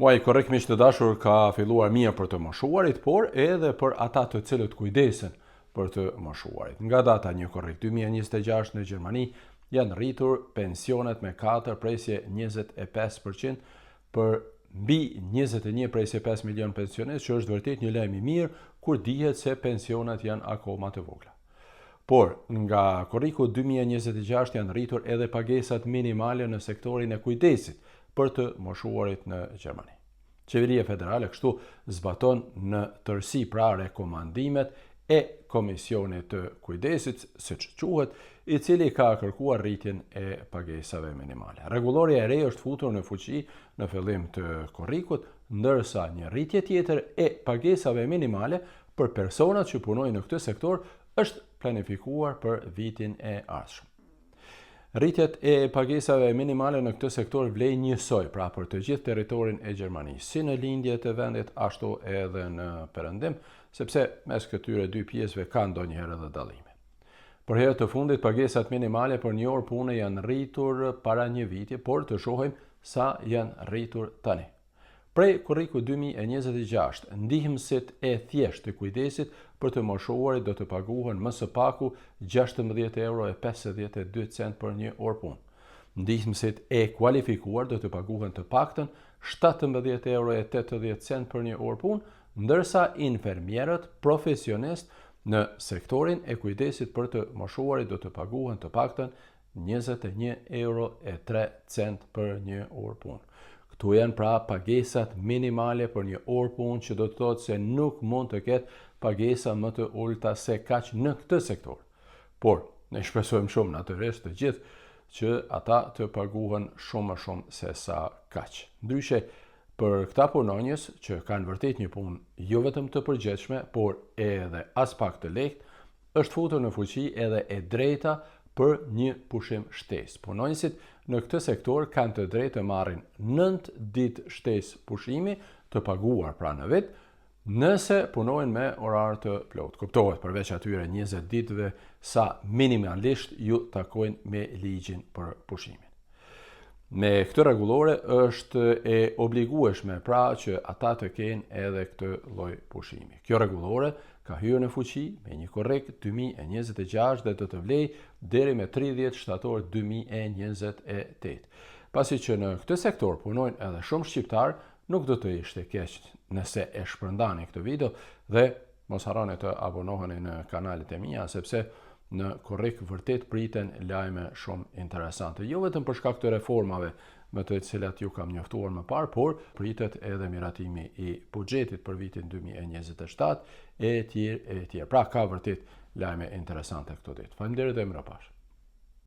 Muaji korrektmisht të dashur ka filluar mirë për të moshuarit, por edhe për ata të cilët kujdesen për të moshuarit. Nga data 1 korrekt 2026 në Gjermani janë rritur pensionet me 4 presje 25% për mbi 21 presje 5 milion pensionistë, që është vërtet një lajm i mirë kur dihet se pensionet janë akoma të vogla. Por, nga korriku 2026 janë rritur edhe pagesat minimale në sektorin e kujdesit për të moshuarit në Gjermani. Qeveria federale kështu zbaton në tërësi pra rekomandimet e Komisionit të Kujdesit, siç quhet, i cili ka kërkuar rritjen e pagesave minimale. Rregulloria e re është futur në fuqi në fillim të korrikut, ndërsa një rritje tjetër e pagesave minimale për personat që punojnë në këtë sektor është planifikuar për vitin e ardhshëm. Rritjet e pagesave minimale në këtë sektor vlej njësoj, pra për të gjithë territorin e Gjermanisë, si në lindje të vendit, ashtu edhe në perëndim, sepse mes këtyre dy pjesëve ka ndonjëherë edhe dallime. Për herë të fundit, pagesat minimale për një orë pune janë rritur para një viti, por të shohim sa janë rritur tani. Prej korriku 2026, ndihmësit e thjesht të kujdesit për të moshuarit do të paguhen më së paku €16.52 për një orë punë. Ndihmësit e kualifikuar do të paguhen të paktën €17.80 për një orë punë, ndërsa infermierët profesionist në sektorin e kujdesit për të moshuarit do të paguhen të paktën €21.03 për një orë punë. Këtu janë pra pagesat minimale për një orë punë, që do të thotë se nuk mund të ketë pagesa më të ulta se kaq në këtë sektor. Por, ne shpresojmë shumë natyrisht të gjithë që ata të paguhen shumë më shumë se sa kaq. Ndryshe, për këta punonjës që kanë vërtet një punë jo vetëm të përgjithshme, por edhe as pak të lehtë, është futur në fuqi edhe e drejta për një pushim shtesë. Punonjësit në këtë sektor kanë të drejtë të marrin 9 ditë shtesë pushimi të paguar pra në vit, nëse punojnë me orar të plot. Kuptohet, përveç atyre 20 ditëve sa minimalisht ju takojnë me ligjin për pushimin. Me këtë rregullore është e obligueshme pra që ata të kenë edhe këtë lloj pushimi. Kjo rregullore ka hyrë në fuqi me një korrik 2026 dhe do të vlejë deri me 30 shtator 2028. Pasi që në këtë sektor punojnë edhe shumë shqiptar, nuk do të ishte keq nëse e shpërndani këtë video dhe mos harroni të abonoheni në kanalet e mia, sepse në korrik vërtet priten lajme shumë interesante. Jo vetëm për shkak të reformave me të cilat ju kam njoftuar më parë, por pritet edhe miratimi i buxhetit për vitin 2027 e tjerë. Pra ka vërtet lajme interesante këto ditë. Faleminderit dhe mirëpash.